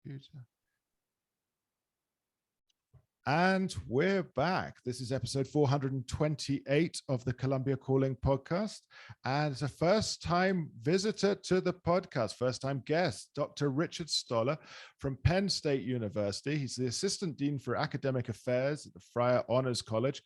Computer. And we're back. This is episode 428 of the Colombia Calling podcast. And it's a first-time visitor to the podcast, first-time guest, Dr. Richard Stoller from Penn State University. He's the Assistant Dean for Academic Affairs at the Friar Honors College.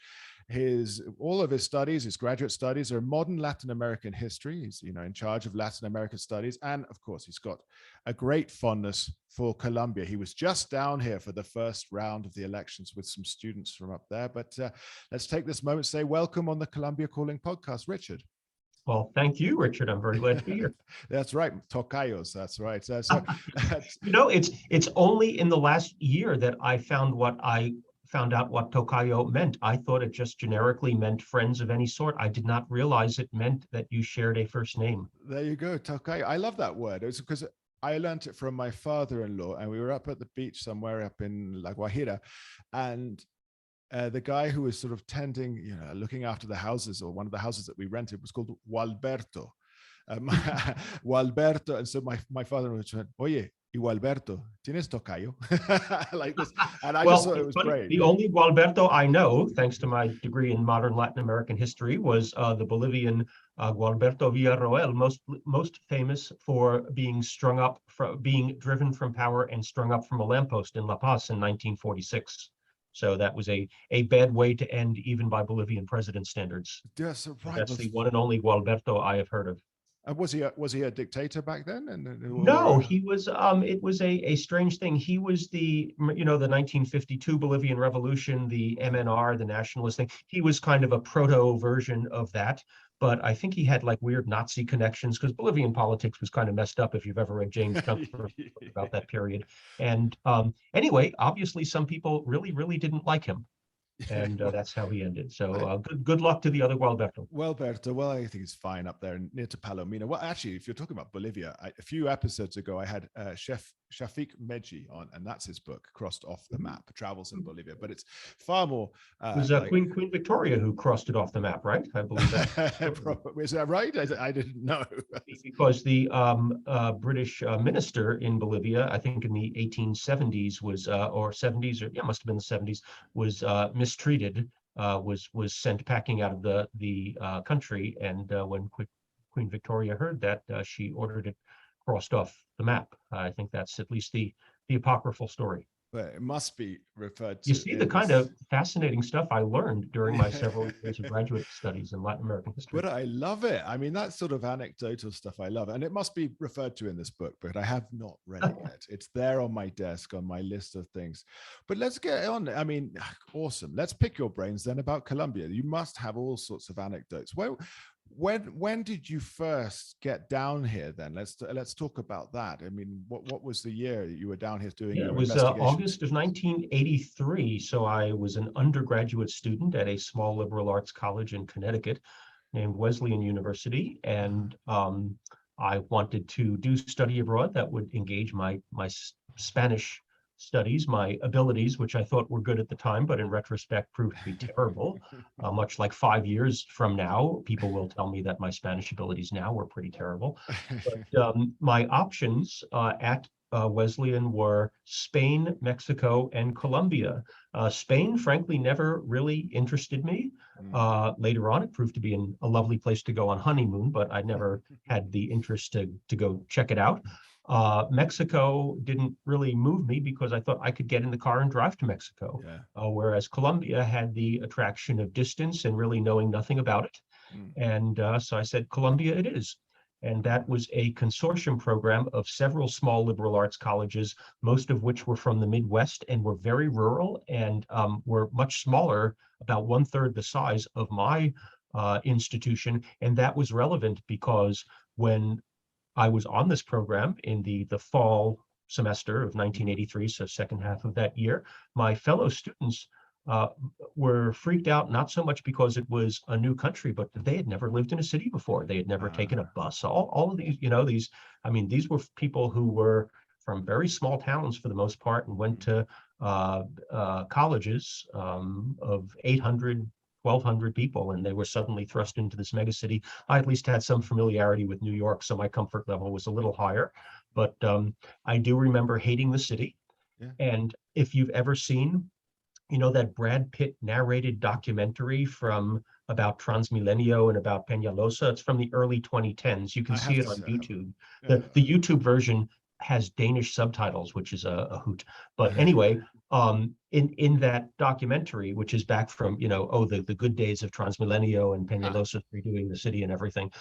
All of his studies, his graduate studies, are modern Latin American history. He's, in charge of Latin American studies. And of course, he's got a great fondness for Colombia. He was just down here for the first round of the elections with some students from up there. But let's take this moment to say welcome on the Colombia Calling podcast, Richard. Well, thank you, Richard. I'm very glad to be here. That's right. Tocayos. That's right. So, it's only in the last year that I found out what tocayo meant. I thought it just generically meant friends of any sort. I did not realize it meant that you shared a first name. There you go, tocayo. I love that word. It was because I learned it from my father-in-law, and we were up at the beach somewhere up in La Guajira, and the guy who was sort of tending, looking after the houses, or one of the houses that we rented, was called Gualberto. Gualberto. And so my father-in-law went, "Oye, y Gualberto, ¿tienes tocayo?" Like this. And I just thought it was great. The only Gualberto I know, thanks to my degree in modern Latin American history, was the Bolivian Gualberto Villarroel, most famous for being being driven from power and strung up from a lamppost in La Paz in 1946. So that was a bad way to end, even by Bolivian president standards. Yes, right. That's the one and only Gualberto I have heard of. Was he a dictator back then? No, he was. It was a strange thing. He was the 1952 Bolivian Revolution, the MNR, the nationalist thing. He was kind of a proto version of that. But I think he had like weird Nazi connections, because Bolivian politics was kind of messed up if you've ever read James Gunther about that period. And anyway, obviously some people really, really didn't like him. And that's how he ended. So good luck to the other Gualberto. Gualberto, well, I think he's fine up there near to Palomino. Well, actually, if you're talking about Bolivia, a few episodes ago, I had Chef Shafiq Meji on, and that's his book, Crossed Off the Map, Travels in Bolivia. But it's far more... it was Queen Victoria who crossed it off the map, right? I believe that. Is that right? I didn't know. Because the British minister in Bolivia, I think in the 1870s was, or 70s, or yeah, must have been the 70s, was mistreated, was sent packing out of the country. And when Queen Victoria heard that, she ordered it crossed off the map. I think that's at least the apocryphal story. But it must be referred to. You see the kind of fascinating stuff I learned during my several years of graduate studies in Latin American history. But I love it. I mean, that sort of anecdotal stuff I love. And it must be referred to in this book, but I have not read it yet. It's there on my desk, on my list of things. But let's get on. I mean, awesome. Let's pick your brains then about Colombia. You must have all sorts of anecdotes. When did you first get down here then? Let's talk about that. I mean, what was the year you were down here doing? It was August of 1983. So I was an undergraduate student at a small liberal arts college in Connecticut named Wesleyan University. And I wanted to do study abroad that would engage my Spanish studies, my abilities, which I thought were good at the time, but in retrospect proved to be terrible. Much like 5 years from now, people will tell me that my Spanish abilities now were pretty terrible. But my options at Wesleyan were Spain, Mexico, and Colombia. Spain, frankly, never really interested me. Later on, it proved to be a lovely place to go on honeymoon, but I never had the interest to go check it out. Mexico didn't really move me because I thought I could get in the car and drive to Mexico. Yeah. Whereas Colombia had the attraction of distance and really knowing nothing about it. And so I said, Colombia it is. And that was a consortium program of several small liberal arts colleges, most of which were from the Midwest and were very rural and were much smaller, about 1/3 the size of my institution. And that was relevant because when I was on this program in the fall semester of 1983, so second half of that year, my fellow students were freaked out, not so much because it was a new country, but they had never lived in a city before. They had never taken a bus. All of these, these were people who were from very small towns for the most part and went to colleges of 800, 1,200 people, and they were suddenly thrust into this megacity. I at least had some familiarity with New York, so my comfort level was a little higher. But I do remember hating the city. Yeah. And if you've ever seen, that Brad Pitt narrated documentary from about Transmilenio and about Peñalosa, it's from the early 2010s. You can I see have it to on say, I haven't. YouTube. Yeah. The YouTube version has Danish subtitles, which is a hoot. But anyway, in that documentary, which is back from, the good days of Transmilenio and Peñalosa redoing the city and everything,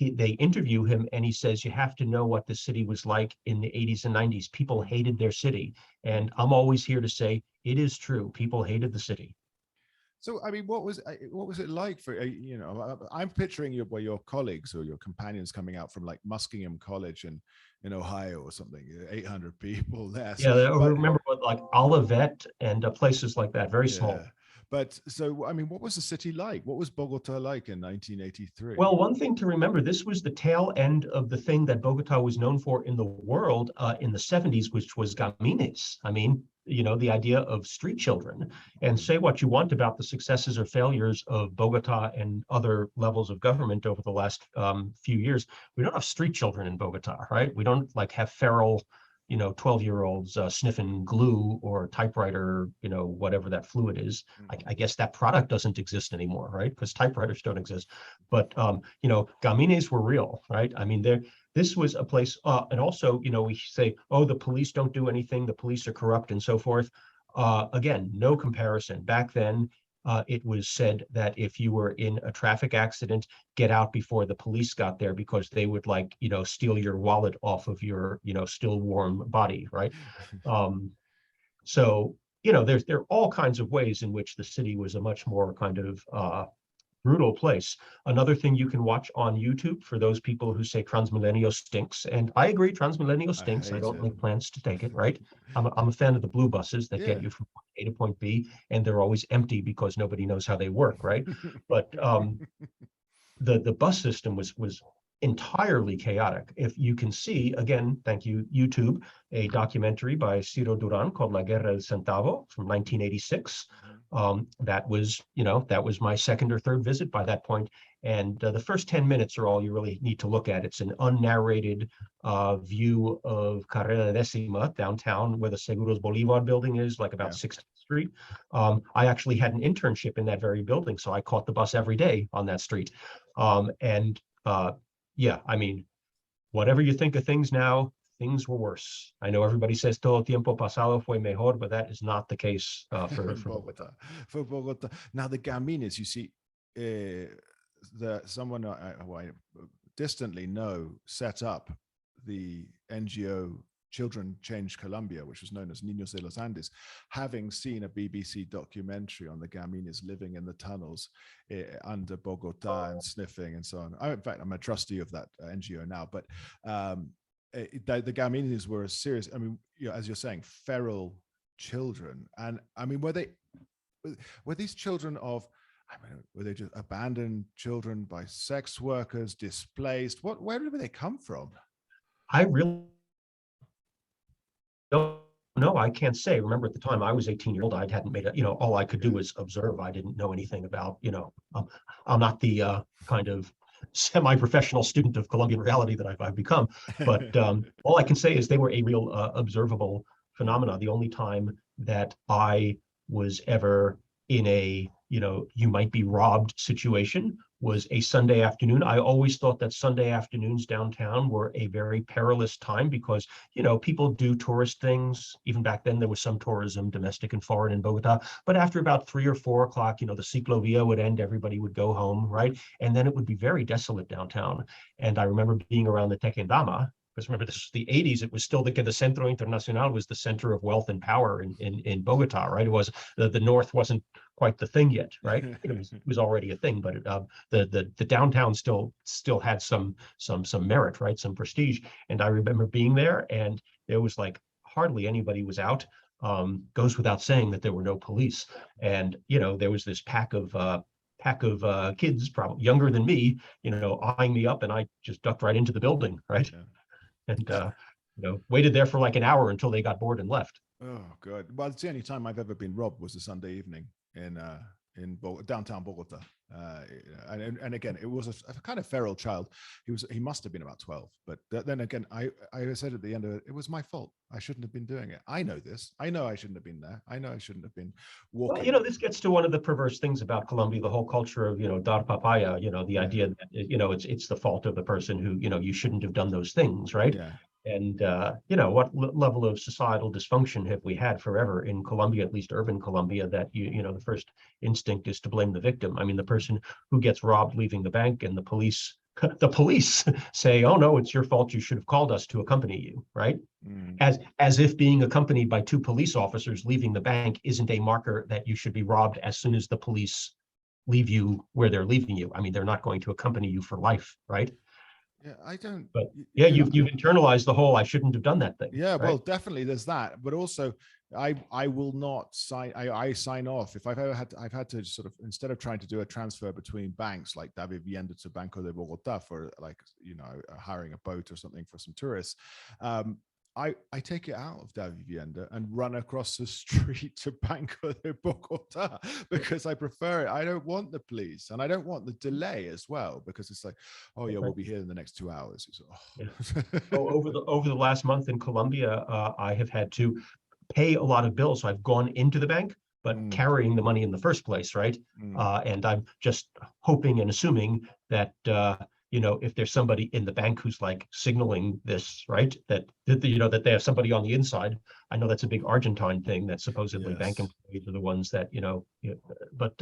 they interview him and he says, you have to know what the city was like in the 80s and 90s. People hated their city. And I'm always here to say, it is true. People hated the city. So, I mean, what was it like for I'm picturing your colleagues or your companions coming out from like Muskingum College in Ohio or something, 800 people there. Yeah, I But remember what, like Olivet and places like that, very small. yeah, but so I mean, what was the city like? What was Bogota like in 1983? Well, one thing to remember, this was the tail end of the thing that Bogota was known for in the world in the 70s, which was gamines. I mean, the idea of street children. And say what you want about the successes or failures of Bogota and other levels of government over the last few years. We don't have street children in Bogota, right? We don't like have feral 12-year-olds sniffing glue or typewriter, whatever that fluid is. I guess that product doesn't exist anymore, right? Because typewriters don't exist. But, gamines were real, right? I mean, this was a place, and also, we say, oh, the police don't do anything, the police are corrupt and so forth. Again, no comparison. Back then, it was said that if you were in a traffic accident, get out before the police got there because they would steal your wallet off of your, still warm body, right? So, there are all kinds of ways in which the city was a much more kind of brutal place. Another thing you can watch on YouTube for those people who say Transmilenio stinks, and I agree, Transmilenio stinks. I don't make plans to take it, right? I'm a fan of the blue buses that get you from point A to point B, and they're always empty because nobody knows how they work, right? But the bus system was entirely chaotic. If you can see, again, thank you, YouTube, a documentary by Ciro Duran called La Guerra del Centavo from 1986. That was my second or third visit by that point. And the first 10 minutes are all you really need to look at. It's an unnarrated view of Carrera Décima downtown where the Seguros Bolivar building is, like about 6th Street. I actually had an internship in that very building, so I caught the bus every day on that street. Yeah, I mean, whatever you think of things now, things were worse. I know everybody says todo tiempo pasado fue mejor, but that is not the case for Bogota. For Bogota. Now, the gamines, you see, someone who I distantly know set up the NGO Children Change Colombia, which was known as Niños de los Andes, having seen a BBC documentary on the gamines living in the tunnels under Bogota and sniffing and so on. In fact, I'm a trustee of that NGO now, but the gamines were a serious, I mean, as you're saying, feral children. And I mean, were these children of, were they just abandoned children by sex workers, displaced? Where did they come from? I really don't know. I can't say. Remember, at the time I was 18-year-old, I hadn't made all I could do was observe. I didn't know anything about, I'm not the kind of semi-professional student of Colombian reality that I've become. But all I can say is they were a real observable phenomena. The only time that I was ever in a, you might be robbed situation was a Sunday afternoon. I always thought that Sunday afternoons downtown were a very perilous time because, people do tourist things. Even back then, there was some tourism, domestic and foreign, in Bogota. But after about 3 or 4 o'clock, the ciclovia would end, everybody would go home, right? And then it would be very desolate downtown. And I remember being around the Tequendama, because remember, this was the 80s. It was still the Centro Internacional was the center of wealth and power in Bogota, right? It was the North wasn't quite the thing yet, right? It was already a thing, but the downtown still had some merit, right? Some prestige. And I remember being there, and there was like hardly anybody was out. Goes without saying that there were no police, and there was this pack of kids, probably younger than me, eyeing me up, and I just ducked right into the building, right? Yeah. And waited there for like an hour until they got bored and left. Oh, good. Well, it's the only time I've ever been robbed was a Sunday evening in downtown Bogota. And again, it was a kind of feral child. He must have been about 12. But then again, I said at the end of it, it was my fault. I shouldn't have been doing it. I know this. I know I shouldn't have been there. I know I shouldn't have been walking. Well, this gets to one of the perverse things about Colombia, the whole culture of, dar papaya, the idea that, it's the fault of the person who, you shouldn't have done those things, right? Yeah. And, what level of societal dysfunction have we had forever in Colombia, at least urban Colombia, that, the first instinct is to blame the victim. I mean, the person who gets robbed leaving the bank and the police say, oh, no, it's your fault. You should have called us to accompany you, right? As if being accompanied by two police officers leaving the bank isn't a marker that you should be robbed as soon as the police leave you where they're leaving you. I mean, they're not going to accompany you for life, right? Yeah, I don't. But you've internalized the whole "I shouldn't have done that" thing. Yeah, right? Well, definitely there's that, but also I will not sign. I sign off if I've had to sort of, instead of trying to do a transfer between banks like Davivienda to Banco de Bogota for hiring a boat or something for some tourists. I take it out of Davivienda and run across the street to Banco de Bogota because I prefer it. I don't want the police, and I don't want the delay as well, because it's like, oh yeah, we'll be here in the next 2 hours. Over the last month in Colombia, I have had to pay a lot of bills. So I've gone into the bank, but carrying the money in the first place, right? And I'm just hoping and assuming that if there's somebody in the bank who's like signaling this, right, that they have somebody on the inside. I know that's a big Argentine thing, that supposedly bank employees are the ones that, but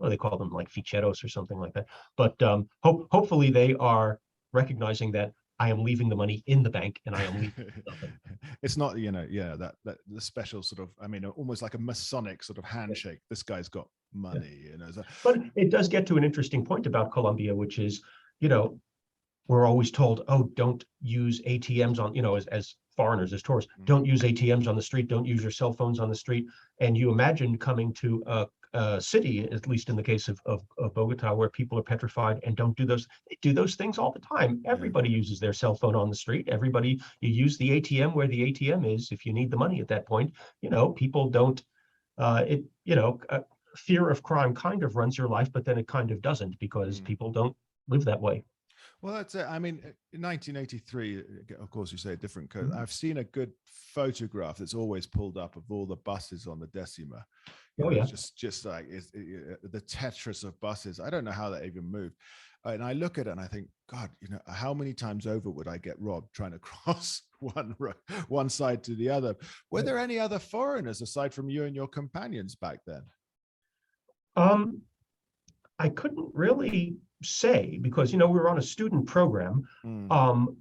they call them like ficheros or something like that. But hopefully they are recognizing that I am leaving the money in the bank and I am leaving nothing. It's not, that the special sort of, I mean, almost like a Masonic sort of handshake. This guy's got money, But it does get to an interesting point about Colombia, which is, we're always told, oh, don't use ATMs on, as foreigners, as tourists, don't use ATMs on the street, don't use your cell phones on the street. And you imagine coming to a city, at least in the case of Bogota, where people are petrified and don't do those. They do those things all the time. Everybody uses their cell phone on the street. You use the ATM where the ATM is if you need the money at that point. People don't, fear of crime kind of runs your life, but then it kind of doesn't, because people don't live that way. Well, that's it. I mean, in 1983, of course, you say a different code. I've seen a good photograph that's always pulled up of all the buses on the Decima. Just like the Tetris of buses. I don't know how that even moved. And I look at it and I think, God, how many times over would I get robbed trying to cross one side to the other? Were there any other foreigners aside from you and your companions back then? I couldn't really say, because we were on a student program,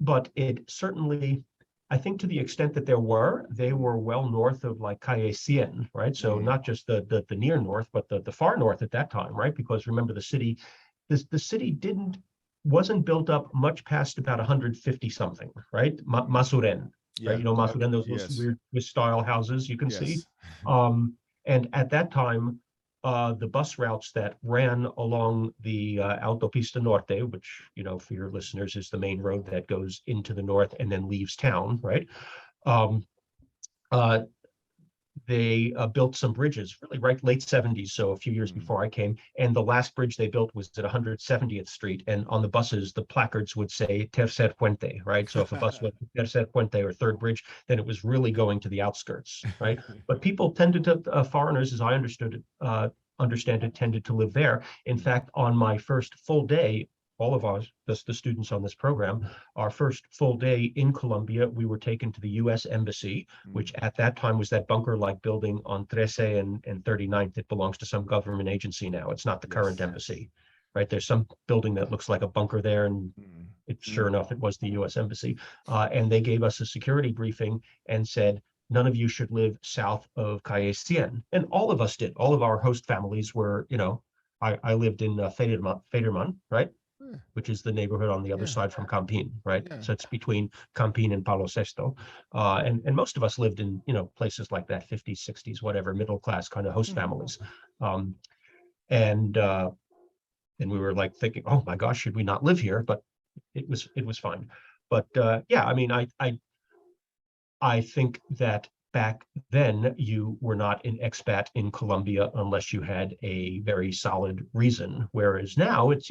but it certainly, I think, to the extent that they were well north of like Calle 100, right? So not just the near north, but the far north at that time, right? Because remember, the city wasn't built up much past about 150 something, right? Masuren, right? Masuren, those weird style houses you can see. And at that time, the bus routes that ran along the Autopista Norte, which, for your listeners, is the main road that goes into the north and then leaves town, right? They built some bridges, really right late 70s, so a few years before I came. And the last bridge they built was at 170th Street. And on the buses, the placards would say Tercer Puente, right? So if a bus went to Tercer Puente, or third bridge, then it was really going to the outskirts, right? But people tended to, foreigners, as I understand it, tended to live there. In fact, on my first full day, all of us, the students on this program, our first full day in Colombia, we were taken to the U.S. Embassy, which at that time was that bunker-like building on 13 and 39th. It belongs to some government agency now. It's not the current embassy, right? There's some building that looks like a bunker there, and sure enough, it was the U.S. Embassy. And they gave us a security briefing and said, none of you should live south of Calle 100. And all of us did. All of our host families were, I lived in Federman, right? Which is the neighborhood on the other side from Campín, right? So it's between Campín and Palo Sesto. And most of us lived in, places like that, 50s, 60s, whatever, middle class kind of host families. And we were like thinking, oh my gosh, should we not live here? But it was fine. But I mean, I think that back then you were not an expat in Colombia unless you had a very solid reason. Whereas now it's,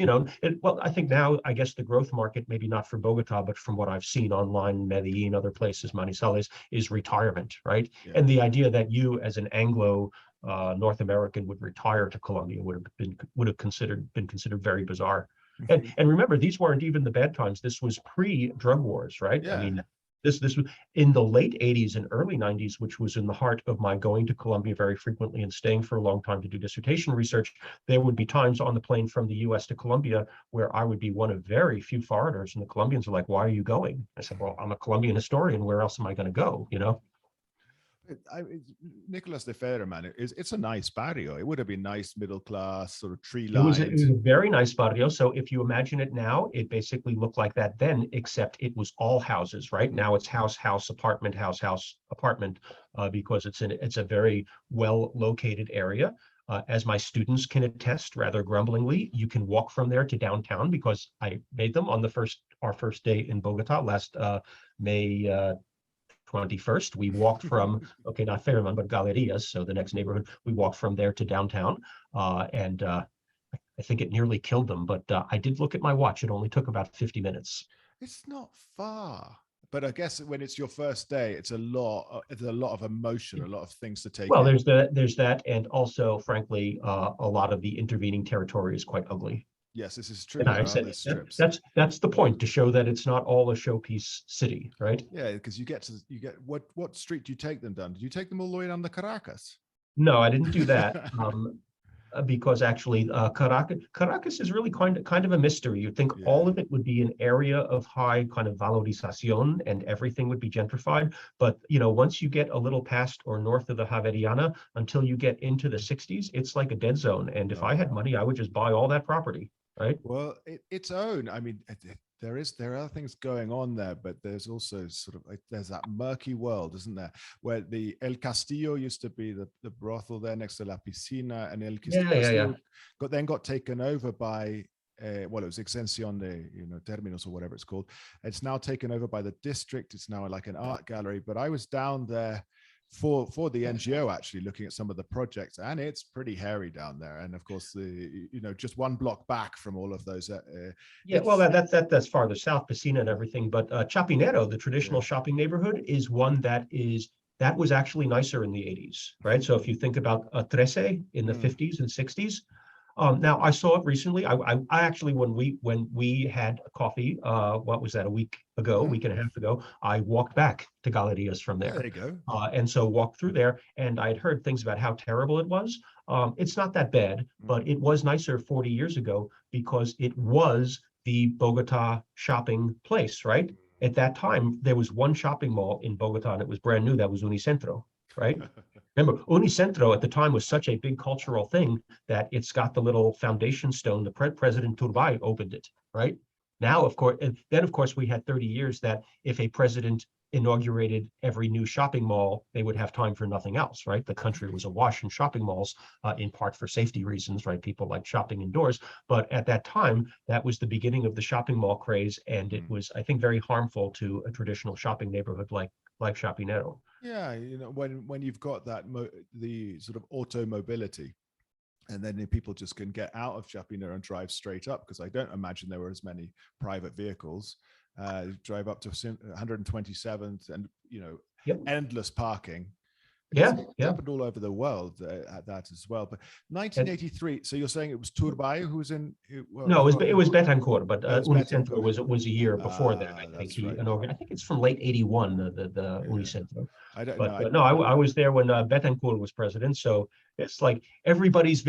well, I think now, I guess the growth market, maybe not for Bogota, but from what I've seen online, Medellin, other places, Manizales, is retirement, right? Yeah. And the idea that you as an Anglo North American would retire to Colombia would have been considered very bizarre. And remember, these weren't even the bad times. This was pre-drug wars, right? Yeah. I mean, this was in the late 80s and early 90s, which was in the heart of my going to Colombia very frequently and staying for a long time to do dissertation research. There would be times on the plane from the US to Colombia where I would be one of very few foreigners, and the Colombians are like, "Why are you going?" I said, "Well, I'm a Colombian historian. Where else am I going to go?" Nicolas de Ferreman, it's a nice barrio. It would have been nice, middle class, sort of tree It was lined. a very nice barrio. So if you imagine it now, it basically looked like that then, except it was all houses, right? Now it's house, apartment, house, apartment, because it's a very well located area. As my students can attest, rather grumblingly, you can walk from there to downtown because I made them on our first day in Bogota last May 21st. We walked from, okay, not Fairmont, but Galerias, so the next neighborhood. We walked from there to downtown, and I think it nearly killed them, but I did look at my watch. It only took about 50 minutes. It's not far, but I guess when it's your first day, it's a lot of emotion, a lot of things to take Well, in. there's that, and also, frankly, a lot of the intervening territory is quite ugly. Yes, this is true. And I said that's the point, to show that it's not all a showpiece city, right? Yeah, because you get what street do you take them down? Did you take them all the way down to Caracas? No, I didn't do that. Because actually Caracas is really kind of a mystery. You'd think all of it would be an area of high kind of valorización and everything would be gentrified. But, once you get a little past or north of the Javeriana, until you get into the 60s, it's like a dead zone. And if I had money, I would just buy all that property, right? Well, its own. I mean, there are things going on there, but there's also sort of there's that murky world, isn't there, where the El Castillo used to be the brothel there next to La Piscina, and El Castillo got taken over by well, it was Extensión de Terminos or whatever it's called. It's now taken over by the district. It's now like an art gallery. But I was down there for the NGO, actually looking at some of the projects, and it's pretty hairy down there. And of course, just one block back from all of those. Well, that's farther south, Piscina and everything. But Chopinetto, the traditional shopping neighborhood, is one that was actually nicer in the 80s, right? So if you think about Trece in the 50s and 60s. Now I saw it recently. I actually, when we had coffee, what was that, a week and a half ago, I walked back to Galerias from there. There you go. And so walked through there, and I had heard things about how terrible it was. It's not that bad, but it was nicer 40 years ago because it was the Bogota shopping place, right? At that time, there was one shopping mall in Bogota, and it was brand new. That was Unicentro, right? Remember, Unicentro at the time was such a big cultural thing that it's got the little foundation stone. The President Turbay opened it, right? Now, of course, and then, of course, we had 30 years that if a president inaugurated every new shopping mall, they would have time for nothing else, right? The country was awash in shopping malls, in part for safety reasons, right? People like shopping indoors. But at that time, that was the beginning of the shopping mall craze. And it was, I think, very harmful to a traditional shopping neighborhood like Chopinetto. Yeah, when you've got that the sort of auto mobility, and then people just can get out of Chopinetto and drive straight up, because I don't imagine there were as many private vehicles. Drive up to 127th, and endless parking. It's happened all over the world at that as well. But 1983. So you're saying it was Turbay who was in? No, it was Betancourt, but Unicentro was a year before that. I think he inaugurated. I think it's from late '81. The Unicentro. I don't know. But no, I was there when Betancourt was president. So it's like everybody's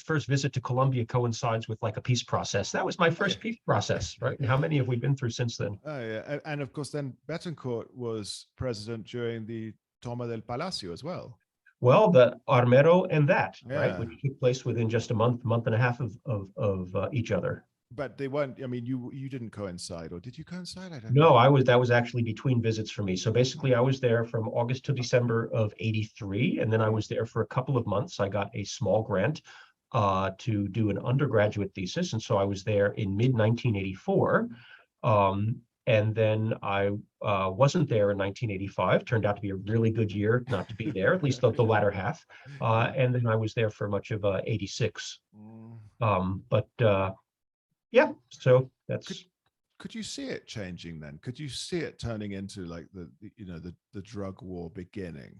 first visit to Colombia coincides with like a peace process. That was my first peace process, right? And how many have we been through since then? Oh yeah, and of course then Betancourt was president during the Toma del Palacio as well. Well, the Armero and that, right, which took place within just a month and a half of each other. But they weren't. I mean, you didn't coincide, or did you coincide? I don't know. No, that was actually between visits for me. So basically, I was there from August to December of '83, and then I was there for a couple of months. I got a small grant to do an undergraduate thesis, and so I was there in mid 1984. And then I wasn't there in 1985. Turned out to be a really good year not to be there, at least the latter half. And then I was there for much of 86. But yeah, so that's. Could you see it changing then? Could you see it turning into like the drug war beginning?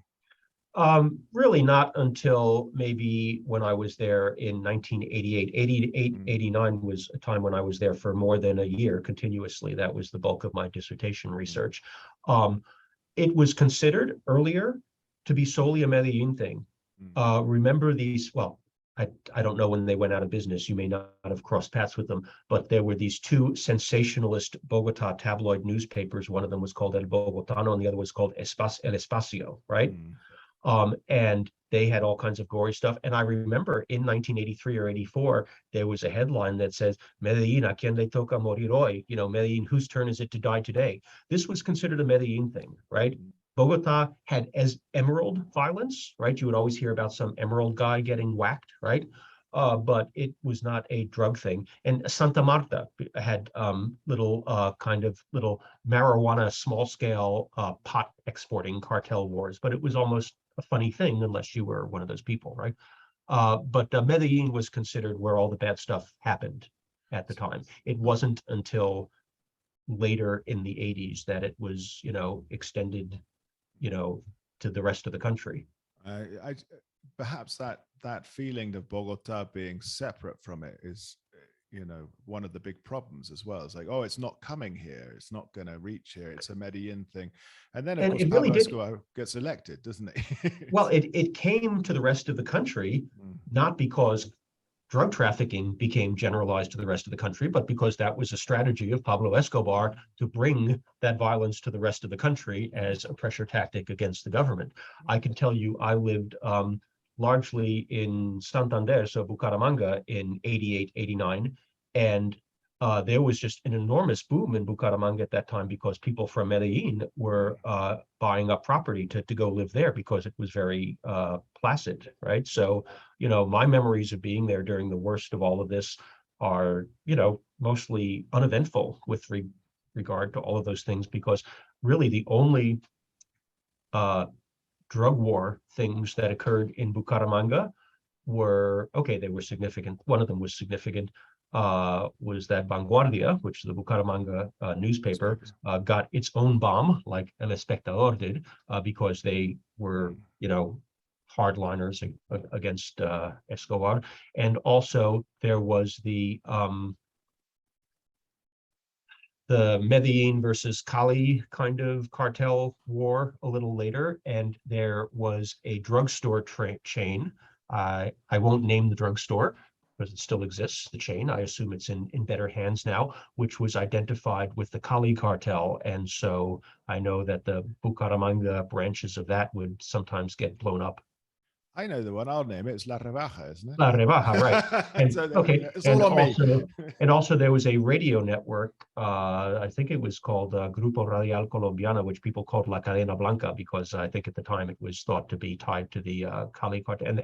Really not until maybe when I was there in 1988. 88, 89 was a time when I was there for more than a year continuously. That was the bulk of my dissertation research. It was considered earlier to be solely a Medellin thing. Remember these, well, I don't know when they went out of business. You may not have crossed paths with them, but there were these two sensationalist Bogota tabloid newspapers. One of them was called El Bogotano and the other was called El Espacio, right? And they had all kinds of gory stuff. And I remember in 1983 or 84, there was a headline that says, Medellin, ¿a quién le toca morir hoy? You know, Medellin, whose turn is it to die today? This was considered a Medellin thing, right? Bogota had as emerald violence, right? You would always hear about some emerald guy getting whacked, right? But it was not a drug thing. And Santa Marta had little marijuana, small scale pot exporting cartel wars, but it was almost a funny thing unless you were one of those people, right? But Medellin was considered where all the bad stuff happened at the time. It wasn't until later in the 80s that it was, extended, to the rest of the country. Perhaps that feeling of Bogota being separate from it is, one of the big problems as well. It's like, oh, it's not coming here. It's not going to reach here. It's a Medellin thing. And then, of course, Pablo Escobar gets elected, doesn't it? Well, it came to the rest of the country, not because drug trafficking became generalized to the rest of the country, but because that was a strategy of Pablo Escobar to bring that violence to the rest of the country as a pressure tactic against the government. I can tell you, I lived largely in Santander, so Bucaramanga, in 88, 89, and there was just an enormous boom in Bucaramanga at that time because people from Medellin were buying up property to go live there because it was very placid, right? So, my memories of being there during the worst of all of this are, mostly uneventful with regard to all of those things, because really the only drug war things that occurred in Bucaramanga were, okay, they were significant. One of them was significant, was that Vanguardia, which the Bucaramanga newspaper, got its own bomb, like El Espectador did, because they were, hardliners against Escobar. And also there was the Medellin versus Cali kind of cartel war a little later, and there was a drugstore chain. I won't name the drugstore because it still exists, the chain. I assume it's in better hands now, which was identified with the Cali cartel. And so I know that the Bucaramanga branches of that would sometimes get blown up. I know the one. I'll name it. It's La Rebaja, isn't it? La Rebaja, right. And, so, okay. And also there was a radio network, I think it was called Grupo Radial Colombiana, which people called La Cadena Blanca, because I think at the time it was thought to be tied to the Cali cartel.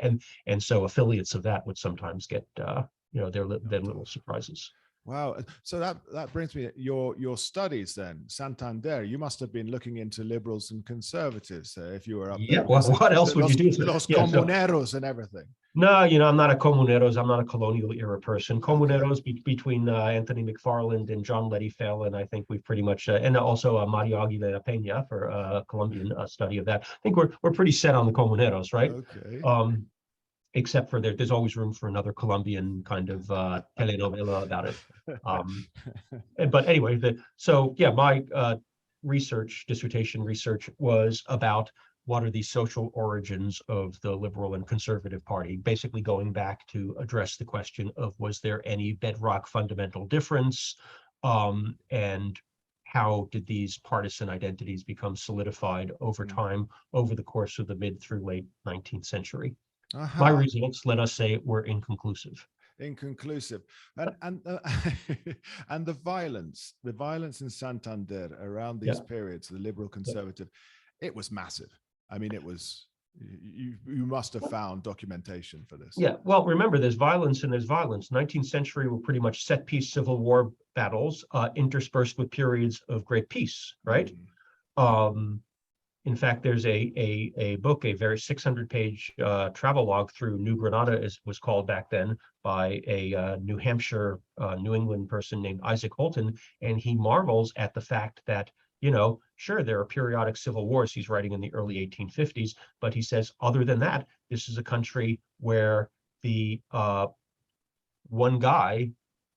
And so affiliates of that would sometimes get, their little surprises. Wow. So that brings me your studies then, Santander. You must have been looking into liberals and conservatives if you were up there. Well, what else would you do? Los comuneros and everything. No, I'm not a comuneros. I'm not a colonial era person. Comuneros between Anthony McFarland and John Letty Phelan, I think we've pretty much, and also Mario Aguilera Peña for a Colombian study of that. I think we're pretty set on the comuneros, right? Okay. Except for there's always room for another Colombian kind of telenovela about it. But anyway, my dissertation research was about what are the social origins of the liberal and conservative party, basically going back to address the question of was there any bedrock fundamental difference, and how did these partisan identities become solidified over time, over the course of the mid through late 19th century. My results, let us say, were inconclusive. And and the violence in Santander around these periods, the liberal conservative, it was massive. I mean, it was You must have found documentation for this. Yeah, well, remember, there's violence and there's violence. 19th century were pretty much set piece civil war battles, interspersed with periods of great peace, right? In fact, there's a book, a very 600-page travel log through New Granada, as was called back then, by a New Hampshire, New England person named Isaac Holton, and he marvels at the fact that, sure, there are periodic civil wars. He's writing in the early 1850s, but he says, other than that, this is a country where the one guy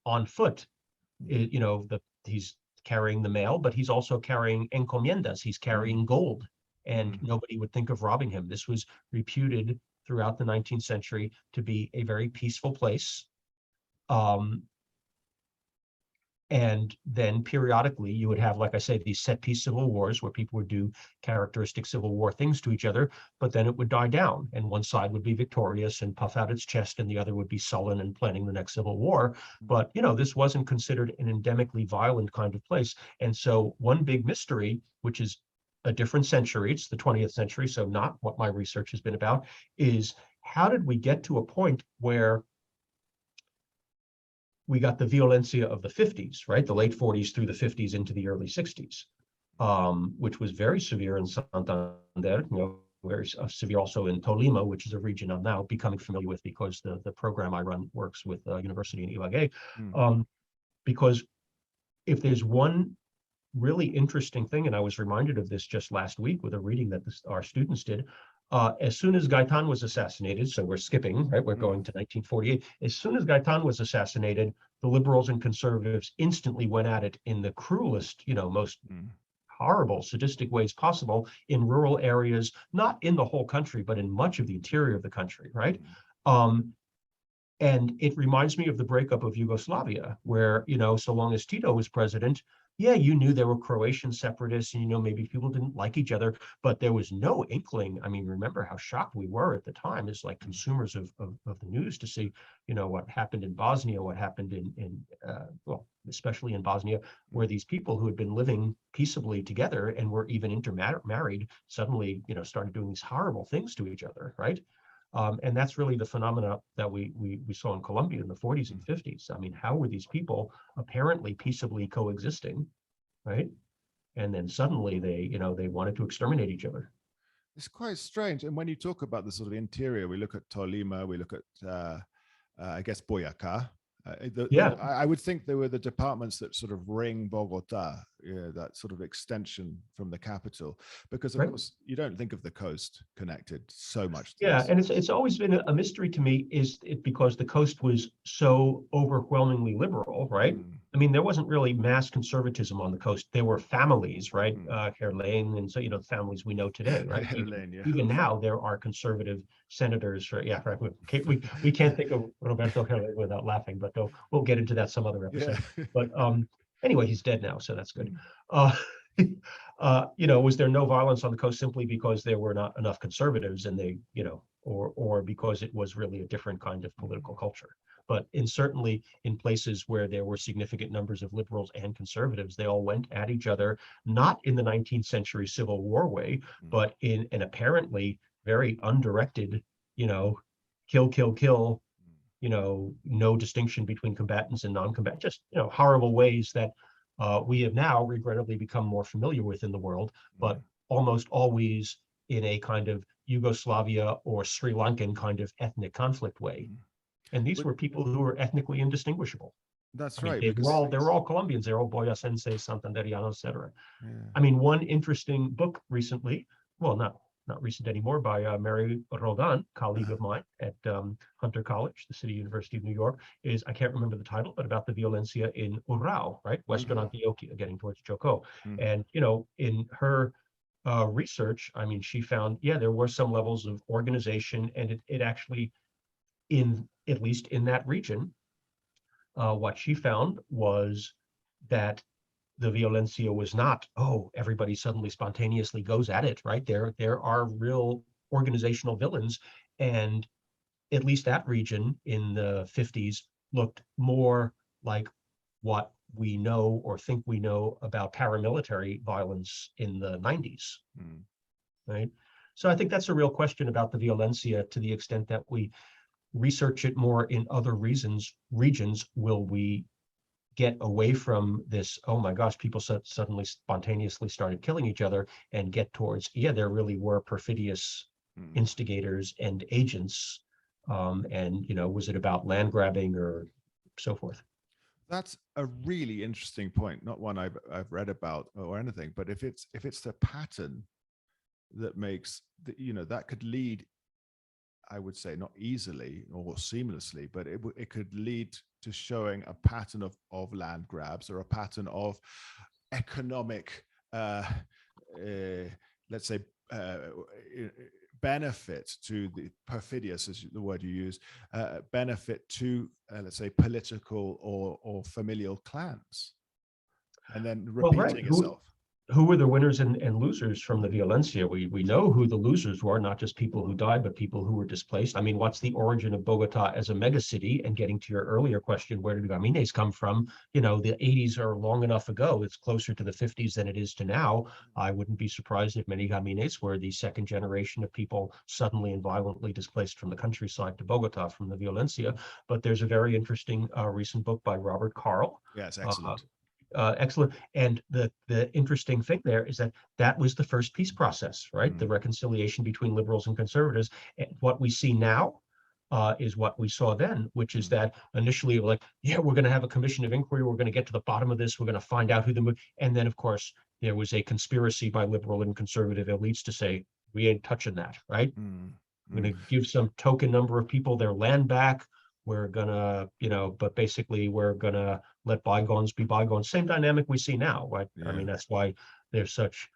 on foot, he's carrying the mail, but he's also carrying encomiendas. He's carrying gold, and nobody would think of robbing him. This was reputed throughout the 19th century to be a very peaceful place. And then periodically you would have, like I say, these set piece civil wars where people would do characteristic Civil War things to each other, but then it would die down and one side would be victorious and puff out its chest and the other would be sullen and planning the next civil war. But, this wasn't considered an endemically violent kind of place. And so one big mystery, which is a different century, it's the 20th century, so not what my research has been about, is how did we get to a point where we got the violencia of the 50s, right? The late 40s through the 50s into the early 60s, which was very severe in Santander, very severe also in Tolima, which is a region I'm now becoming familiar with because the program I run works with a university in Ibagué. Because if there's one really interesting thing, and I was reminded of this just last week with a reading that our students did, as soon as Gaitan was assassinated, so we're skipping, right? We're going to 1948. As soon as Gaitan was assassinated, the liberals and conservatives instantly went at it in the cruelest, most horrible, sadistic ways possible in rural areas, not in the whole country, but in much of the interior of the country, right? And it reminds me of the breakup of Yugoslavia, where, so long as Tito was president, yeah, you knew there were Croatian separatists and, maybe people didn't like each other, but there was no inkling. I mean, remember how shocked we were at the time as like consumers of the news to see, what happened in Bosnia, what happened especially in Bosnia, where these people who had been living peaceably together and were even intermarried suddenly, started doing these horrible things to each other, right? And that's really the phenomena that we saw in Colombia in the 40s and 50s. I mean, how were these people apparently peaceably coexisting, right? And then suddenly they wanted to exterminate each other. It's quite strange. And when you talk about the sort of interior, we look at Tolima, we look at, I guess, Boyacá. I would think there were the departments that sort of ring Bogota, that sort of extension from the capital, because of course you don't think of the coast connected so much to this. And it's always been a mystery to me, is it because the coast was so overwhelmingly liberal, right? I mean, there wasn't really mass conservatism on the coast. There were families, right? Herlane, and so, the families we know today, right? Even now, there are conservative senators, right? Yeah, right. We can't think of Roberto Herlane without laughing, but we'll get into that some other episode. But anyway, he's dead now, so that's good. Was there no violence on the coast simply because there were not enough conservatives and they, or because it was really a different kind of political culture? But certainly in places where there were significant numbers of liberals and conservatives, they all went at each other, not in the 19th century Civil War way, but in an apparently very undirected, kill, kill, kill, no distinction between combatants and non-combatants, just, horrible ways that we have now regrettably become more familiar with in the world, but almost always in a kind of Yugoslavia or Sri Lankan kind of ethnic conflict way. And these were people who were ethnically indistinguishable. That's right. They were all Colombians. They were all Boyacenses, Santanderianos, etc. I mean, one interesting book recently, well, not recent anymore, by Mary Roldan, colleague of mine at Hunter College, the City University of New York, is, I can't remember the title, but about the violencia in Urrao, right? Western Antioquia, getting towards Chocó. And, in her research, I mean, she found, there were some levels of organization, and it actually, at least in that region, what she found was that the violencia was not, everybody suddenly spontaneously goes at it, right? There are real organizational villains, and at least that region in the 50s looked more like what we know or think we know about paramilitary violence in the 90s, right? So I think that's a real question about the violencia. To the extent that we research it more in other regions, will we get away from this, oh my gosh, people suddenly spontaneously started killing each other, and get towards, yeah, there really were perfidious instigators and agents, and was it about land grabbing or so forth? That's a really interesting point, not one I've read about or anything, but if it's the pattern that makes that could lead, I would say, not easily or seamlessly, but it could lead to showing a pattern of land grabs, or a pattern of economic, let's say, benefit to the perfidious, is the word you use, benefit to, let's say, political or familial clans, and then repeating itself. Who were the winners and losers from the violencia? We know who the losers were, not just people who died, but people who were displaced. I mean, what's the origin of Bogota as a megacity? And getting to your earlier question, where did Gamines come from? The 80s are long enough ago. It's closer to the 50s than it is to now. I wouldn't be surprised if many Gamines were the second generation of people suddenly and violently displaced from the countryside to Bogota from the violencia. But there's a very interesting recent book by Robert Carl. Yes, excellent. Excellent. And the interesting thing there is that was the first peace process, right? The reconciliation between liberals and conservatives. And what we see now is what we saw then, which is that initially, like, yeah, we're going to have a commission of inquiry. We're going to get to the bottom of this. We're going to find out who and then, of course, there was a conspiracy by liberal and conservative elites to say, we ain't touching that, right? We're going to give some token number of people their land back. We're gonna, but basically we're gonna let bygones be bygones. Same dynamic we see now, right? Yeah. I mean, that's why there's such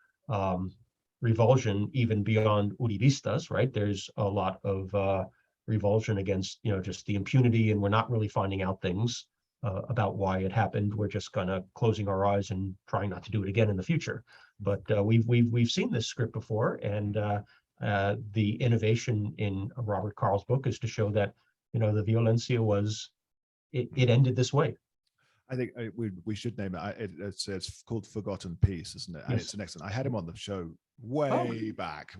revulsion even beyond Uribistas, right? There's a lot of revulsion against, just the impunity, and we're not really finding out things about why it happened. We're just kind of closing our eyes and trying not to do it again in the future. But we've seen this script before, and the innovation in Robert Carl's book is to show that the violencia was, it ended this way. I think we should name it. It's called Forgotten Peace, isn't it? And yes. It's an excellent. I had him on the show way back.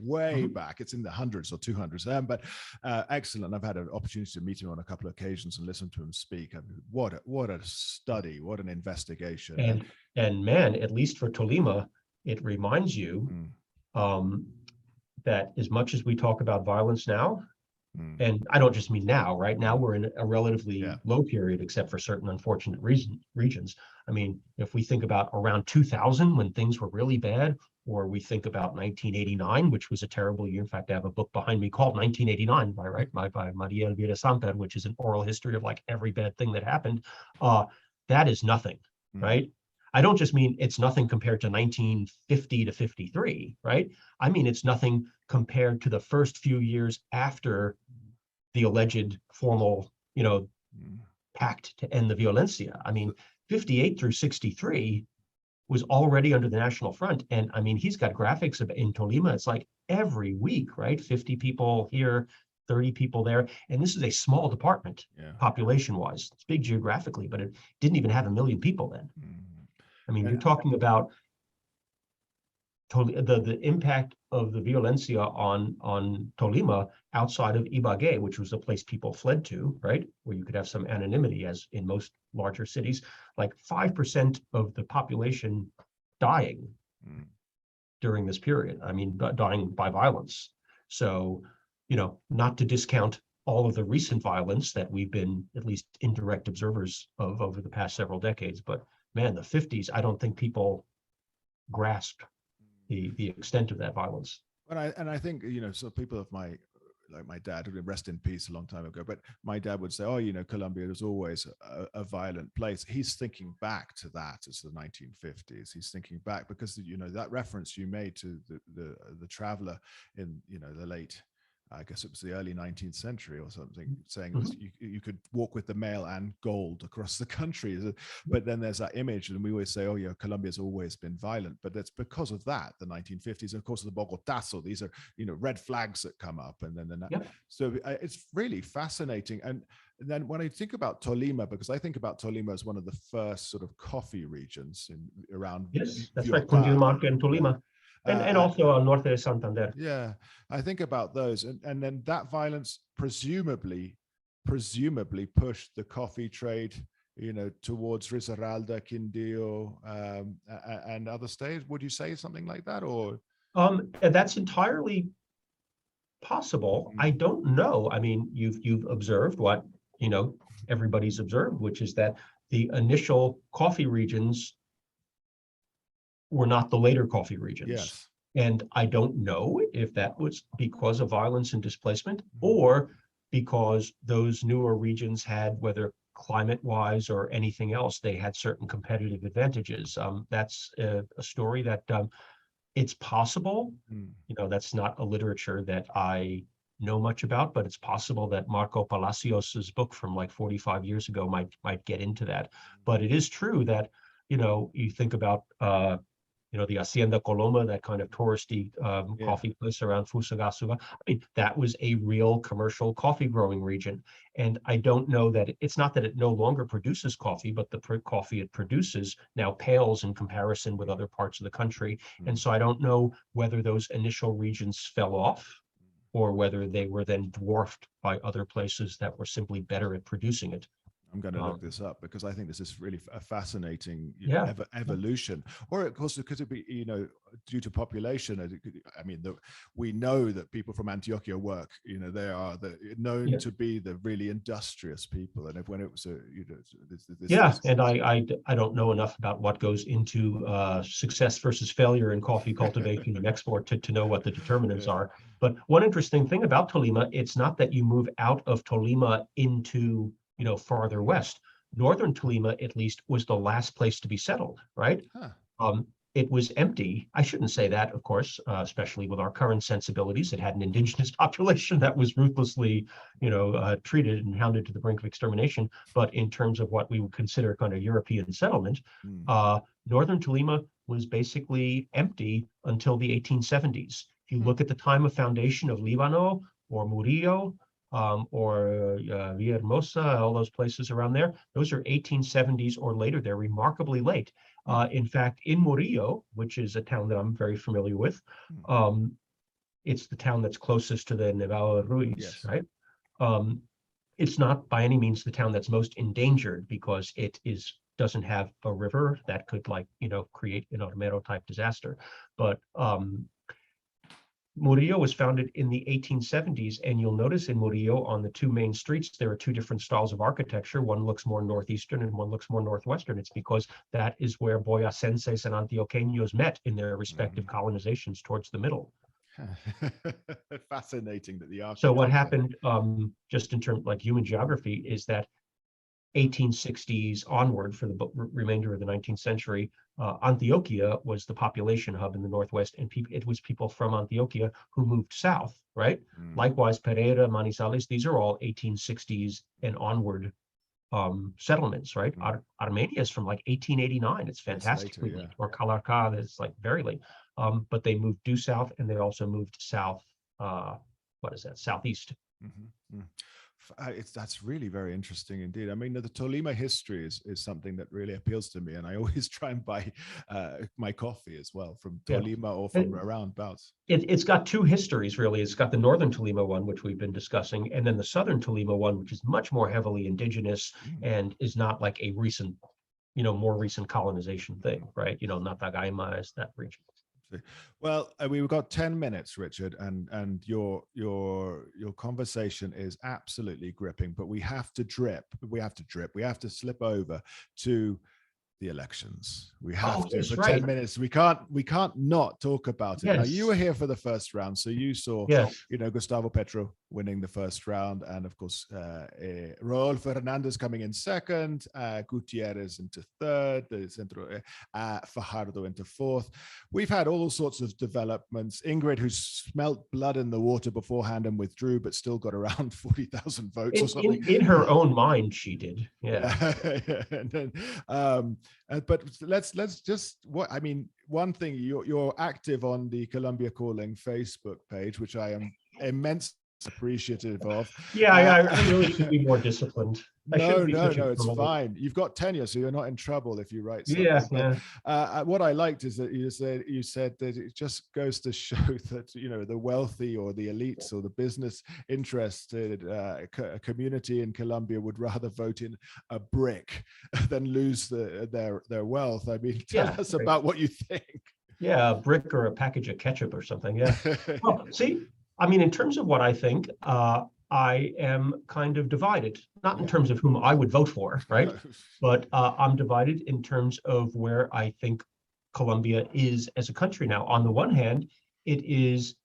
It's in the hundreds or 200s. But excellent. I've had an opportunity to meet him on a couple of occasions and listen to him speak. I mean, what a study, what an investigation. And man, at least for Tolima, it reminds you that as much as we talk about violence now, and I don't just mean now, right? Now we're in a relatively low period, except for certain unfortunate regions. I mean, if we think about around 2000 when things were really bad, or we think about 1989, which was a terrible year. In fact, I have a book behind me called 1989 by Maria Elvira Samper, which is an oral history of like every bad thing that happened. That is nothing, right? I don't just mean it's nothing compared to 1950 to 53, right? I mean, it's nothing compared to the first few years after the alleged formal, pact to end the violencia. I mean, 58 through 63 was already under the National Front. And I mean, he's got graphics in Tolima. It's like every week, right? 50 people here, 30 people there. And this is a small department, population-wise. It's big geographically, but it didn't even have 1 million people then. I mean, you're talking about the impact of the violencia on Tolima outside of Ibagué, which was a place people fled to, right? Where you could have some anonymity, as in most larger cities. Like 5% of the population dying during this period. I mean, dying by violence. So, not to discount all of the recent violence that we've been at least indirect observers of over the past several decades, but man, the 50s, I don't think people grasped the extent of that violence. And I think, so people of my dad, who rest in peace a long time ago, but my dad would say, Colombia was always a violent place. He's thinking back to that as the 1950s. He's thinking back because, that reference you made to the traveler in, the late, I guess it was the early 19th century or something, saying it was, you could walk with the mail and gold across the country. But then there's that image, and we always say, Colombia's always been violent. But that's because of that, the 1950s, and of course the Bogotazo. These are, red flags that come up, and then so it's really fascinating. And then when I think about Tolima, because I think about Tolima as one of the first sort of coffee regions around. Yes, that's right, Cundinamarca and Tolima. And also Norte de Santander. Yeah, I think about those, and then that violence presumably pushed the coffee trade, towards Risaralda, Quindío, and other states. Would you say something like that, or? And that's entirely possible. I don't know. I mean, you've observed what everybody's observed, which is that the initial coffee regions were not the later coffee regions. Yes. And I don't know if that was because of violence and displacement, or because those newer regions had, whether climate-wise or anything else, they had certain competitive advantages. That's a story that it's possible. That's not a literature that I know much about, but it's possible that Marco Palacios's book from like 45 years ago might get into that. But it is true that, you think about the Hacienda Coloma, that kind of touristy coffee place around Fusagasugá. I mean, that was a real commercial coffee growing region. And I don't know that it's not that it no longer produces coffee, but the coffee it produces now pales in comparison with other parts of the country. And so I don't know whether those initial regions fell off or whether they were then dwarfed by other places that were simply better at producing it. I'm going to look this up because I think this is really a fascinating evolution. Or of course, it could be, due to population. I mean, we know that people from Antioquia work. They are known to be the really industrious people. And when it was and I don't know enough about what goes into success versus failure in coffee cultivation and export to know what the determinants are. But one interesting thing about Tolima, it's not that you move out of Tolima into farther west. Northern Tolima, at least, was the last place to be settled, right? It was empty. I shouldn't say that, of course, especially with our current sensibilities. It had an indigenous population that was ruthlessly, treated and hounded to the brink of extermination. But in terms of what we would consider kind of European settlement, Northern Tolima was basically empty until the 1870s. If you look at the time of foundation of Líbano or Murillo, or Villahermosa, all those places around there, those are 1870s or later. They're remarkably late. In fact, in Murillo, which is a town that I'm very familiar with, it's the town that's closest to the Nevado de Ruiz, right? It's not by any means the town that's most endangered because it doesn't have a river that could create an Armero type disaster. But Murillo was founded in the 1870s, and you'll notice in Murillo on the two main streets, there are two different styles of architecture. One looks more northeastern and one looks more northwestern. It's because that is where Boyacenses and Antioqueños met in their respective colonizations towards the middle. Fascinating that the architecture. So what happened, just in terms like human geography, is that 1860s onward for the remainder of the 19th century, Antioquia was the population hub in the Northwest, and it was people from Antioquia who moved south, right? Likewise, Pereira, Manizales, these are all 1860s and onward settlements, right? Armenia is from like 1889. It's fantastically late. Or Calarca is like very late. But they moved due south, and they also moved south, southeast. That's really very interesting indeed. I mean, the Tolima history is something that really appeals to me, and I always try and buy my coffee as well from Tolima or from around bouts. It's got two histories, really. It's got the northern Tolima one, which we've been discussing, and then the southern Tolima one, which is much more heavily indigenous and is not like a recent, more recent colonization thing, right? Natagaima is that region. Well, we've got 10 minutes, Richard, and your conversation is absolutely gripping, but we have to slip over to the elections. We have to for 10 minutes. We can't not talk about it. Now, you were here for the first round, so you saw Gustavo Petro winning the first round, and of course Rodolfo Hernandez coming in second, Gutierrez into third, Fajardo into fourth. We've had all sorts of developments. Ingrid, who smelt blood in the water beforehand and withdrew, but still got around 40,000 votes or something. In her own mind, she did. And then, but let's just one thing, you're active on the Colombia Calling Facebook page, which I am immensely appreciative of. Yeah, I really should be more disciplined. I No, shouldn't be no, such a no, it's troll. fine. You've got tenure, so you're not in trouble if you write Yeah, something. yeah. But what I liked is that you said that it just goes to show that, you know, the wealthy or the elites or the business interested community in Colombia would rather vote in a brick than lose their wealth. I mean, tell Yeah, us right. about what you think. Yeah, a brick or a package of ketchup or something. Yeah. Well, see, I mean, in terms of what I think, I am kind of divided, not in Yeah. terms of whom I would vote for, right? No. But I'm divided in terms of where I think Colombia is as a country now. On the one hand, it is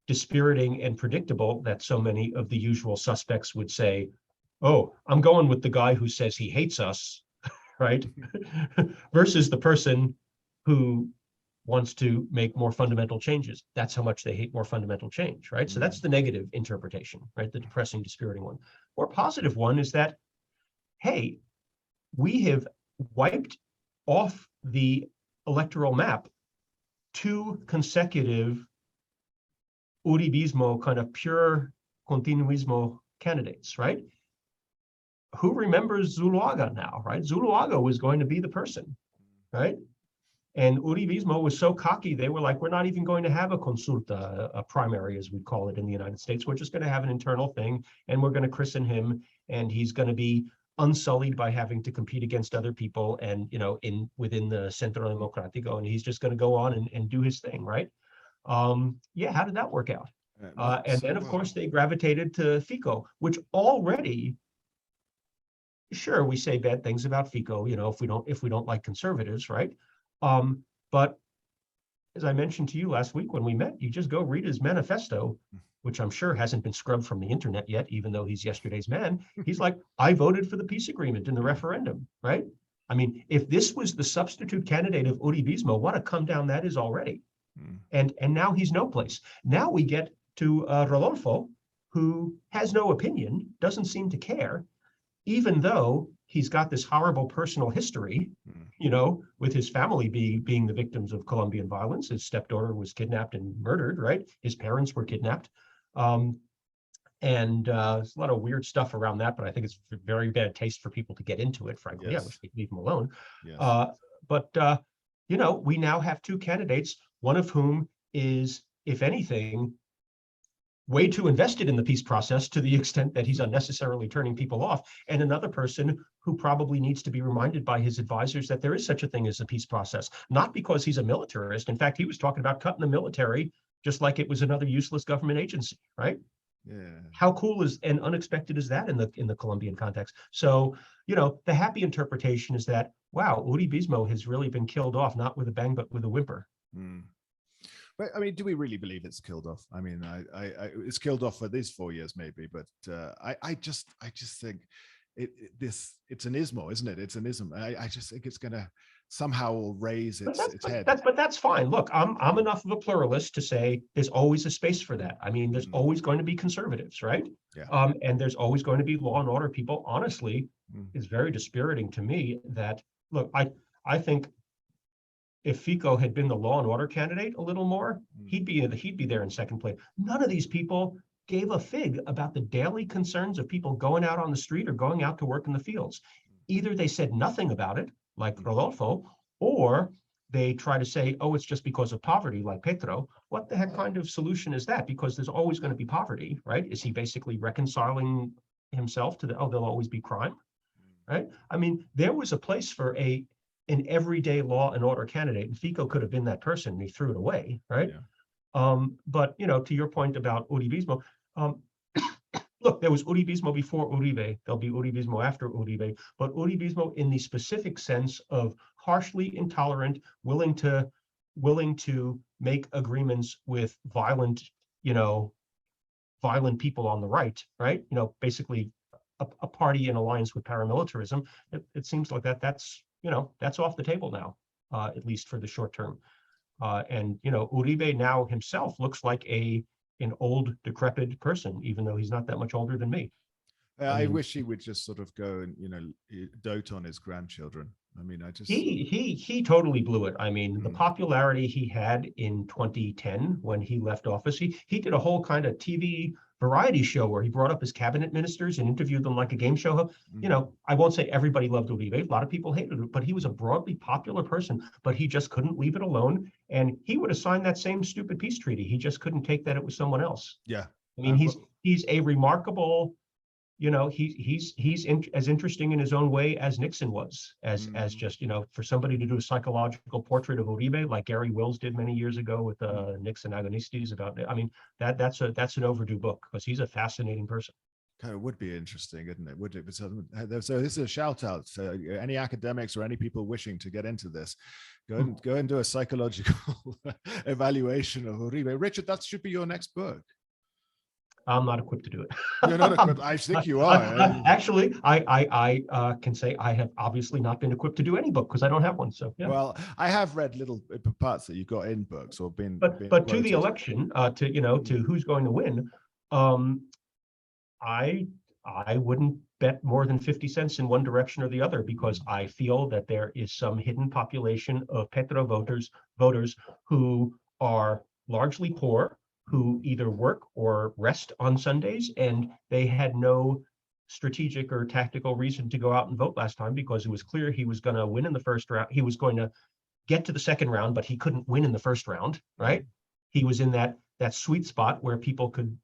dispiriting and predictable that so many of the usual suspects would say, oh, I'm going with the guy who says he hates us, right? Versus the person who wants to make more fundamental changes. That's how much they hate more fundamental change, right? So that's the negative interpretation, right? The depressing, dispiriting one. Or positive one is that, hey, we have wiped off the electoral map 2 consecutive Uribismo, kind of pure continuismo candidates, right? Who remembers Zuluaga now, right? Zuluaga was going to be the person, right? And Uribismo was so cocky, they were like, we're not even going to have a consulta, a primary, as we call it in the United States. We're just going to have an internal thing, and we're going to christen him, and he's going to be unsullied by having to compete against other people and, you know, within the Centro Democrático, and he's just going to go on and do his thing, right? Yeah, how did that work out? And then, of course, they gravitated to Fico, which already, sure, we say bad things about Fico, you know, if we don't like conservatives, right? But as I mentioned to you last week when we met, you just go read his manifesto, which I'm sure hasn't been scrubbed from the internet yet, even though he's yesterday's man. He's like, I voted for the peace agreement in the referendum, right? I mean, if this was the substitute candidate of Uribismo, what a come down that is already. And now he's no place. Now we get to Rodolfo, who has no opinion, doesn't seem to care, even though he's got this horrible personal history, you know, with his family being the victims of Colombian violence. His stepdaughter was kidnapped and murdered, right? His parents were kidnapped. And there's a lot of weird stuff around that, but I think it's very bad taste for people to get into it, frankly. Yes. I wish they'd leave him alone. Yes. But you know, we now have 2 candidates, one of whom is, if anything, way too invested in the peace process to the extent that he's unnecessarily turning people off, and another person who probably needs to be reminded by his advisors that there is such a thing as a peace process, not because he's a militarist. In fact, he was talking about cutting the military just like it was another useless government agency, right? Yeah. How cool is and unexpected is that in the Colombian context? So, you know, the happy interpretation is that, wow, Uribismo has really been killed off, not with a bang, but with a whimper. But I mean, do we really believe it's killed off? I mean, it's killed off for these 4 years, maybe, but I just think it's an ismo, isn't it? It's an ism. I just think it's going to somehow raise its head. But that's fine. Look, I'm enough of a pluralist to say there's always a space for that. I mean, there's always going to be conservatives, right? Yeah. And there's always going to be law and order people. Honestly, it's very dispiriting to me that, look, I think if Fico had been the law and order candidate a little more, he'd be there in second place. None of these people gave a fig about the daily concerns of people going out on the street or going out to work in the fields. Either they said nothing about it, like Rodolfo, or they try to say, oh, it's just because of poverty, like Petro. What the heck kind of solution is that? Because there's always going to be poverty, right? Is he basically reconciling himself to there'll always be crime, right? I mean, there was a place for an everyday law and order candidate, and Fico could have been that person, and he threw it away, right? Yeah. But, you know, to your point about Uribismo, look, there was Uribismo before Uribe, there'll be Uribismo after Uribe, but Uribismo in the specific sense of harshly intolerant, willing to make agreements with violent people on the right, right? You know, basically a party in alliance with paramilitarism. It seems like that's off the table now, at least for the short term. And, you know, Uribe now himself looks like an old, decrepit person, even though he's not that much older than me. I wish he would just sort of go and, you know, dote on his grandchildren. I mean, he totally blew it. I mean, the popularity he had in 2010 when he left office, he did a whole kind of TV variety show where he brought up his cabinet ministers and interviewed them like a game show. I won't say everybody loved Uribe. A lot of people hated it, but he was a broadly popular person, but he just couldn't leave it alone. And he would have signed that same stupid peace treaty. He just couldn't take that it was someone else. Yeah. I mean, he's a remarkable, he's as interesting in his own way as Nixon was, as just, for somebody to do a psychological portrait of Uribe, like Gary Wills did many years ago with Nixon Agonistes about, I mean, that's an overdue book, because he's a fascinating person. Kind of would be interesting, isn't it? Would it? So this is a shout out to any academics or any people wishing to get into this. Go and do a psychological evaluation of Uribe. Richard, that should be your next book. I'm not equipped to do it. You're not equipped. I think you are. Actually, I can say I have obviously not been equipped to do any book because I don't have one. So yeah. Well, I have read little parts that you got in books or been. But to the election, to who's going to win, I wouldn't bet more than 50 cents in one direction or the other, because I feel that there is some hidden population of Petro voters who are largely poor, who either work or rest on Sundays, and they had no strategic or tactical reason to go out and vote last time, because it was clear he was going to win in the first round. He was going to get to the second round, but he couldn't win in the first round, right? He was in that sweet spot where people could,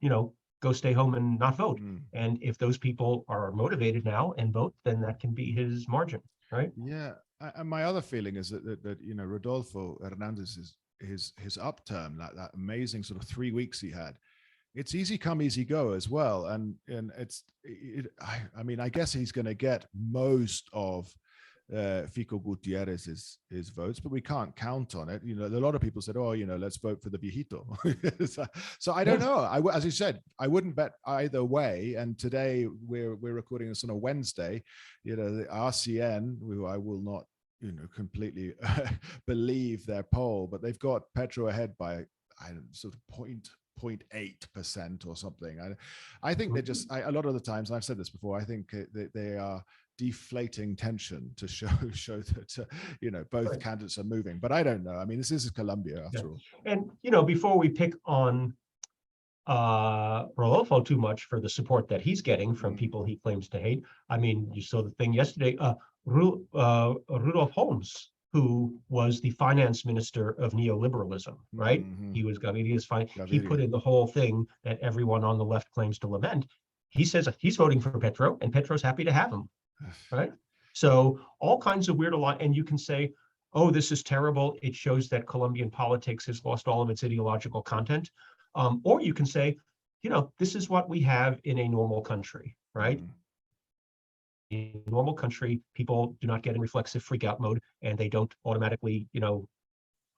go stay home and not vote. And if those people are motivated now and vote, then that can be his margin, right? Yeah. And my other feeling is that Rodolfo Hernandez his upturn, that amazing sort of 3 weeks he had, it's easy come, easy go as well. And I mean, I guess he's going to get most of Fico Gutierrez's votes, but we can't count on it. A lot of people said, let's vote for the viejito. so I don't know. As you said, I wouldn't bet either way. And today we're recording this on a Wednesday. The RCN, who I will not completely believe their poll, but they've got Petro ahead by sort of 0.8% or something. I think they're just a lot of the times, and I've said this before, I think they are deflating tension to show that both candidates are moving. But I don't know. I mean, this is Colombia after all. And before we pick on Rodolfo too much for the support that he's getting from people he claims to hate, I mean, you saw the thing yesterday. Rudolph Holmes, who was the finance minister of neoliberalism, right? He was fine. He put in the whole thing that everyone on the left claims to lament. He says he's voting for Petro, and Petro's happy to have him, right? So all kinds of weird and you can say, oh, this is terrible. It shows that Colombian politics has lost all of its ideological content. Or you can say, this is what we have in a normal country, right? In a normal country, people do not get in reflexive freak out mode, and they don't automatically,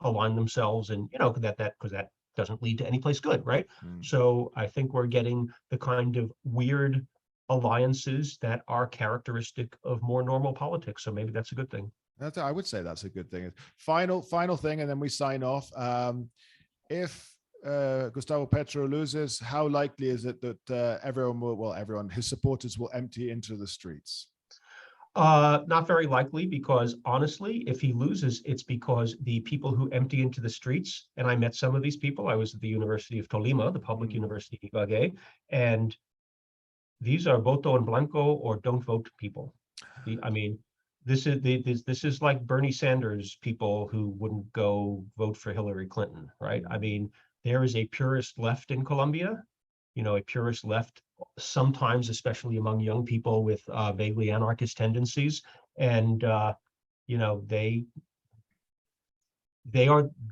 align themselves, and because that doesn't lead to any place good, right? So I think we're getting the kind of weird alliances that are characteristic of more normal politics. So maybe that's a good thing. I would say that's a good thing. Final thing, and then we sign off. If Gustavo Petro loses, how likely is it that everyone, his supporters will empty into the streets? Not very likely, because honestly, if he loses, it's because the people who empty into the streets, and I met some of these people. I was at the University of Tolima, the public university of Ibagué, and these are voto en blanco or don't vote people. I mean, this is like Bernie Sanders people who wouldn't go vote for Hillary Clinton, right? I mean, there is a purist left in Colombia, a purist left, sometimes, especially among young people with vaguely anarchist tendencies. And,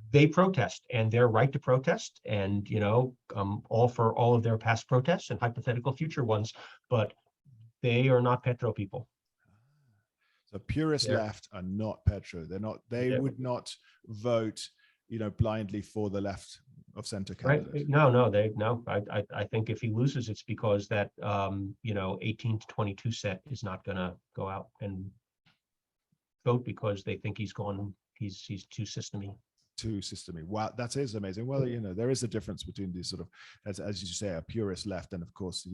they protest, and their right to protest, and, all for all of their past protests and hypothetical future ones, but they are not Petro people. The purist left are not Petro. They would not vote, blindly for the left of center candidate. Right? No. I think if he loses, it's because that 18 to 22 set is not going to go out and vote because they think he's too systemy. to system. Wow, that is amazing. Well, there is a difference between these sort of, as you say, a purist left, and of course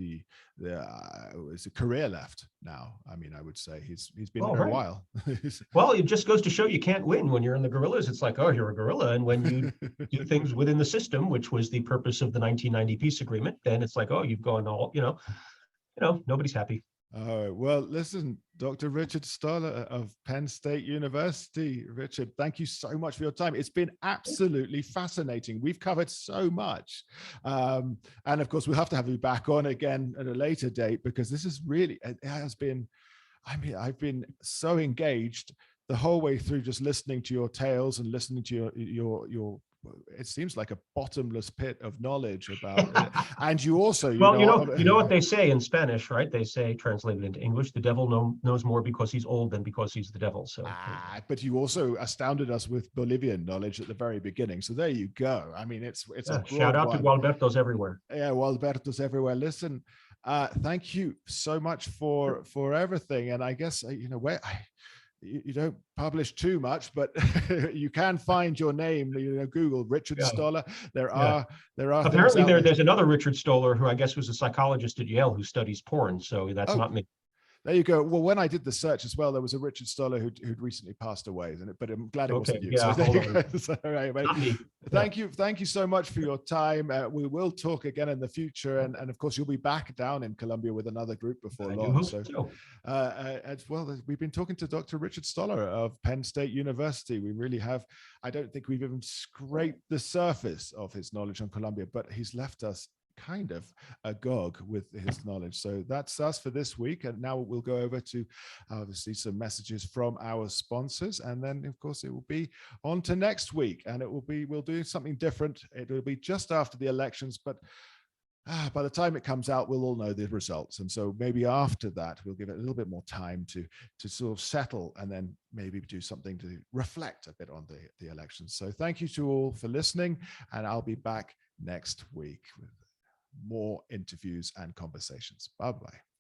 it's a career left now. I mean, I would say he's been there a while. Well, it just goes to show you can't win when you're in the guerrillas. It's like, oh, you're a guerrilla, and when you do things within the system, which was the purpose of the 1990 peace agreement, then it's like, oh, you've gone all, nobody's happy. Oh, well, listen, Dr. Richard Stoller of Penn State University. Richard, thank you so much for your time. It's been absolutely fascinating. We've covered so much. And of course, we'll have to have you back on again at a later date, because this is really, it has been, I mean, I've been so engaged the whole way through, just listening to your tales and listening to your it seems like a bottomless pit of knowledge about it. And you also, you know what they say in Spanish, right? They say, translated into English, the devil knows more because he's old than because he's the devil. So, but you also astounded us with Bolivian knowledge at the very beginning. So there you go. I mean, it's a shout out to Gualbertos everywhere. Yeah, Gualbertos everywhere. Listen, thank you so much for everything. And I guess you don't publish too much, but you can find your name. Google Richard Stoller. There are apparently there's another Richard Stoller who I guess was a psychologist at Yale who studies porn. So that's not me. There you go. Well, when I did the search as well, there was a Richard Stoller who'd recently passed away, but I'm glad it wasn't you. Yeah, so there you go. So, right, not me. Thank you so much for your time. We will talk again in the future, and of course you'll be back down in Colombia with another group before long. So, as well, we've been talking to Dr. Richard Stoller of Penn State University. We really have. I don't think we've even scraped the surface of his knowledge on Colombia, but he's left us kind of agog with his knowledge. So that's us for this week, and now we'll go over to obviously some messages from our sponsors, and then of course it will be on to next week, and we'll do something different. It will be just after the elections, but by the time it comes out, we'll all know the results, and so maybe after that we'll give it a little bit more time to sort of settle, and then maybe do something to reflect a bit on the elections. So thank you to all for listening, and I'll be back next week with more interviews and conversations. Bye-bye.